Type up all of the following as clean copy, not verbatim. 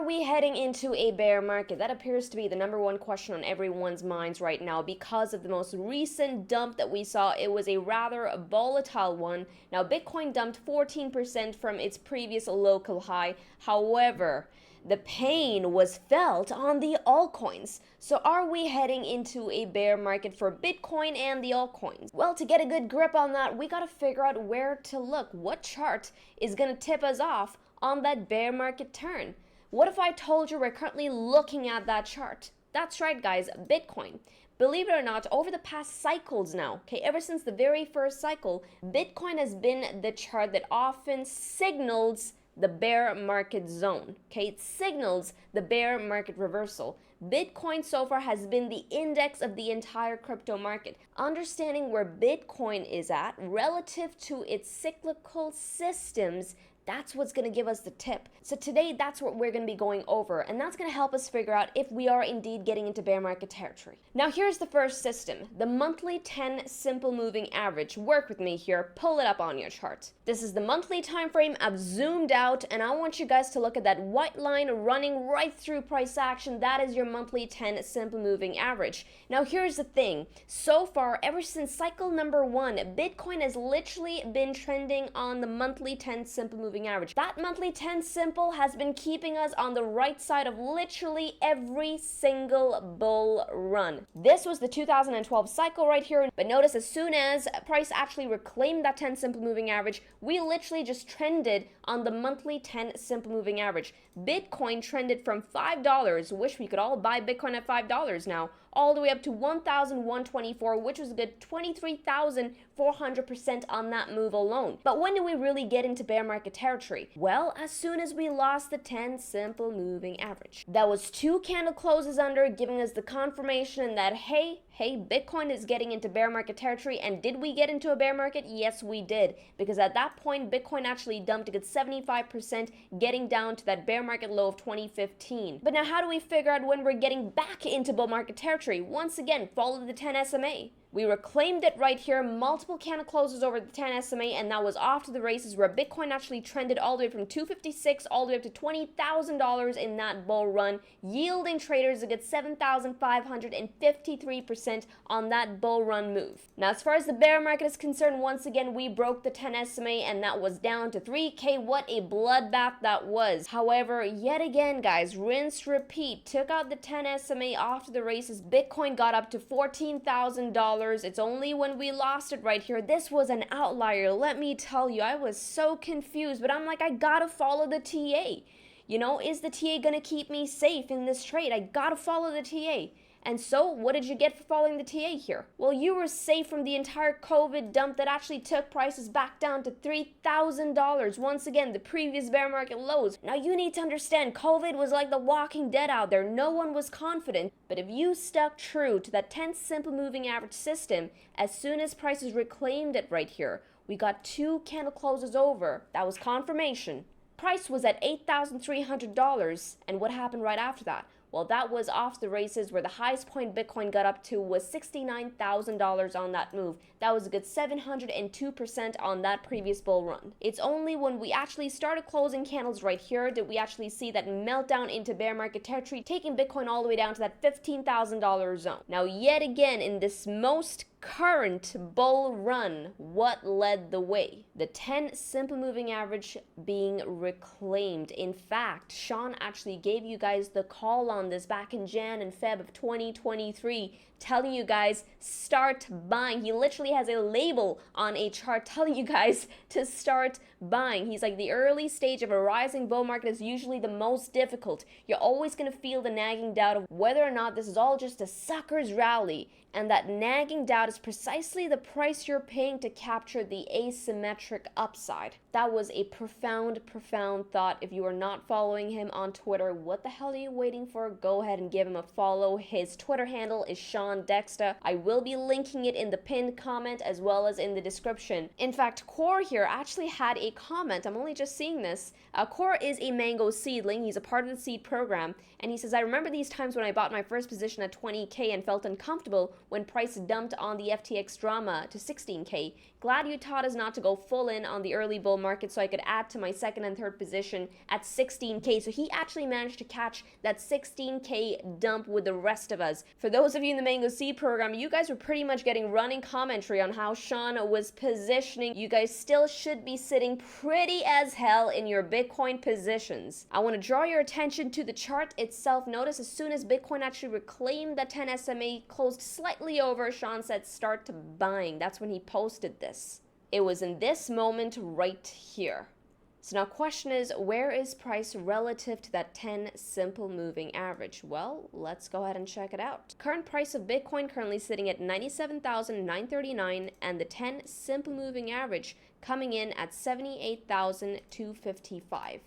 we heading into a bear market? That appears to be the number one question on everyone's minds right now because of the most recent dump that we saw. It was a rather volatile one. Now, Bitcoin dumped 14% from its previous local high. However, the pain was felt on the altcoins. So are we heading into a bear market for Bitcoin and the altcoins? Well, to get a good grip on that, we gotta figure out where to look. What chart is gonna tip us off on that bear market turn? What if I told you we're currently looking at that chart? That's right, guys, Bitcoin. Believe it or not, over the past cycles now, okay, ever since the very first cycle, Bitcoin has been the chart that often signals the bear market zone, okay? It signals the bear market reversal. Bitcoin so far has been the index of the entire crypto market. Understanding where Bitcoin is at relative to its cyclical systems, that's what's going to give us the tip. So today, that's what we're going to be going over, and that's going to help us figure out if we are indeed getting into bear market territory. Now, here's the first system, the monthly 10 simple moving average. Work with me here, pull it up on your chart. This is the monthly time frame. I've zoomed out, and I want you guys to look at that white line running right through price action. That is your monthly 10 simple moving average. Now, here's the thing. So far, ever since cycle number 1, Bitcoin has literally been trending on the monthly 10 simple moving average. That monthly 10 simple has been keeping us on the right side of literally every single bull run. This was the 2012 cycle right here, but notice as soon as price actually reclaimed that 10 simple moving average, we literally just trended on the monthly 10 simple moving average. Bitcoin trended from $5, wish we could all buy Bitcoin at $5 now, all the way up to 1,124, which was a good 23,400% on that move alone. But when do we really get into bear market territory? Well, as soon as we lost the 10 simple moving average. That was 2 candle closes under, giving us the confirmation that, hey, Bitcoin is getting into bear market territory. And did we get into a bear market? Yes, we did. Because at that point, Bitcoin actually dumped a good 75%, getting down to that bear market low of 2015. But now how do we figure out when we're getting back into bull market territory? Once again, follow the 10 SMA. We reclaimed it right here, multiple candle closes over the 10 SMA, and that was off to the races where Bitcoin actually trended all the way from $256 all the way up to $20,000 in that bull run, yielding traders a good 7,553% on that bull run move. Now, as far as the bear market is concerned, once again, we broke the 10 SMA, and that was down to 3K. What a bloodbath that was. However, yet again, guys, rinse, repeat, took out the 10 SMA off to the races. Bitcoin got up to $14,000. It's only when we lost it right here. This was an outlier. Let me tell you, I was so confused, but I'm like, I gotta follow the TA. You know, is the TA gonna keep me safe in this trade? I gotta follow the TA. And so, what did you get for following the TA here? Well, you were safe from the entire COVID dump that actually took prices back down to $3,000. Once again, the previous bear market lows. Now, you need to understand, COVID was like the walking dead out there. No one was confident. But if you stuck true to that 10 simple moving average system, as soon as prices reclaimed it right here, we got 2 candle closes over. That was confirmation. Price was at $8,300. And what happened right after that? Well, that was off the races where the highest point Bitcoin got up to was $69,000 on that move. That was a good 702% on that previous bull run. It's only when we actually started closing candles right here that we actually see that meltdown into bear market territory, taking Bitcoin all the way down to that $15,000 zone. Now, yet again, in this most current bull run, what led the way? The 10 simple moving average being reclaimed. In fact, Sean actually gave you guys the call on this back in Jan and Feb of 2023, telling you guys start buying. He literally has a label on a chart telling you guys to start buying. He's like, the early stage of a rising bull market is usually the most difficult. You're always going to feel the nagging doubt of whether or not this is all just a sucker's rally. And that nagging doubt is precisely the price you're paying to capture the asymmetric upside. That was a profound thought. If you are not following him on Twitter, what the hell are you waiting for? Go ahead and give him a follow. His Twitter handle is Sean Dexter. I will be linking it in the pinned comment as well as in the description. In fact, Core here actually had a comment. I'm only just seeing this. Core is a mango seedling. He's a part of the seed program. And he says, I remember these times when I bought my first position at 20K and felt uncomfortable when price dumped on the FTX drama to 16K. Glad you taught us not to go full in on the early bull market so I could add to my second and third position at 16K. So he actually managed to catch that 16K dump with the rest of us. For those of you in the Mango C program, you guys were pretty much getting running commentary on how Sean was positioning. You guys still should be sitting pretty as hell in your Bitcoin positions. I want to draw your attention to the chart itself. Notice as soon as Bitcoin actually reclaimed the 10 SMA, closed slightly over, Sean said start to buying. That's when he posted this. It was in this moment right here. So now question is, where is price relative to that 10 simple moving average? Well, let's go ahead and check it out. Current price of Bitcoin currently sitting at 97,939 and the 10 simple moving average coming in at 78,255.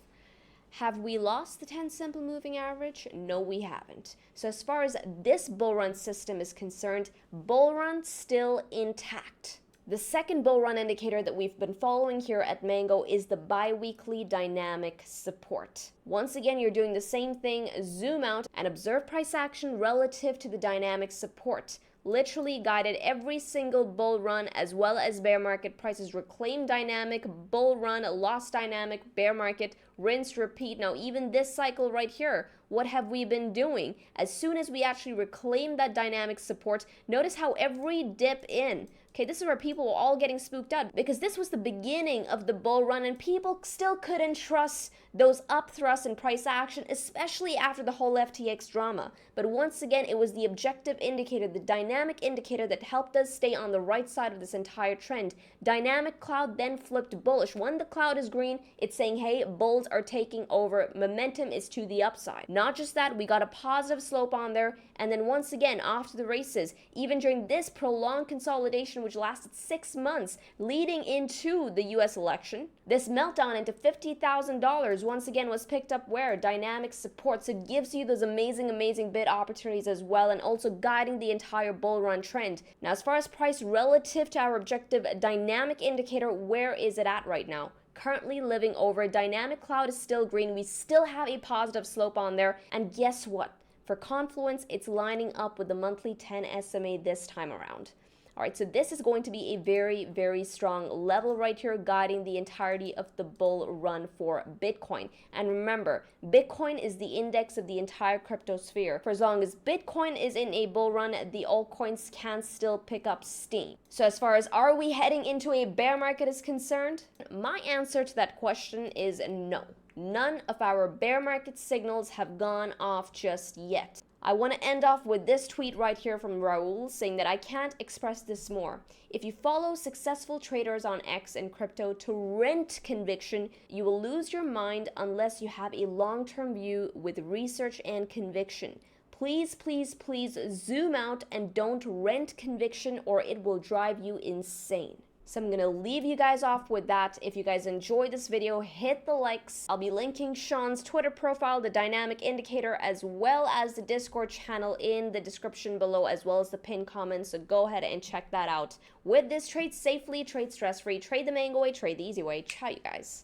Have we lost the 10 simple moving average? No, we haven't. So as far as this bull run system is concerned, bull run still intact. The second bull run indicator that we've been following here at Mango is the bi-weekly dynamic support. Once again, you're doing the same thing, zoom out and observe price action relative to the dynamic support. Literally guided every single bull run as well as bear market prices. Reclaim dynamic, bull run, lost dynamic, bear market, rinse, repeat. Now even this cycle right here, what have we been doing? As soon as we actually reclaim that dynamic support, notice how every dip in, okay, this is where people were all getting spooked out because this was the beginning of the bull run and people still couldn't trust those up thrusts in price action, especially after the whole FTX drama. But once again, it was the objective indicator, the dynamic indicator that helped us stay on the right side of this entire trend. Dynamic cloud then flipped bullish. When the cloud is green, it's saying, hey, bulls are taking over. Momentum is to the upside. Not just that, we got a positive slope on there. And then once again, off to the races, even during this prolonged consolidation, which lasted 6 months, leading into the US election, this meltdown into $50,000 once again was picked up where? Dynamic support. So it gives you those amazing bid opportunities as well, and also guiding the entire bull run trend. Now, as far as price relative to our objective dynamic indicator, where is it at right now? Currently living over. Dynamic cloud is still green. We still have a positive slope on there. And guess what? For Confluence, it's lining up with the monthly 10 SMA this time around. All right, so this is going to be a very strong level right here, guiding the entirety of the bull run for Bitcoin. And remember, Bitcoin is the index of the entire crypto sphere. For as long as Bitcoin is in a bull run, the altcoins can still pick up steam. So as far as are we heading into a bear market is concerned, my answer to that question is no. None of our bear market signals have gone off just yet. I want to end off with this tweet right here from Raul saying that I can't express this more. If you follow successful traders on X and crypto to rent conviction, you will lose your mind unless you have a long-term view with research and conviction. Please zoom out and don't rent conviction or it will drive you insane. So I'm going to leave you guys off with that. If you guys enjoyed this video, hit the likes. I'll be linking Sean's Twitter profile, the dynamic indicator, as well as the Discord channel in the description below, as well as the pinned comments. So go ahead and check that out. With this, trade safely, trade stress-free, trade the Mango way, trade the easy way. Ciao, you guys.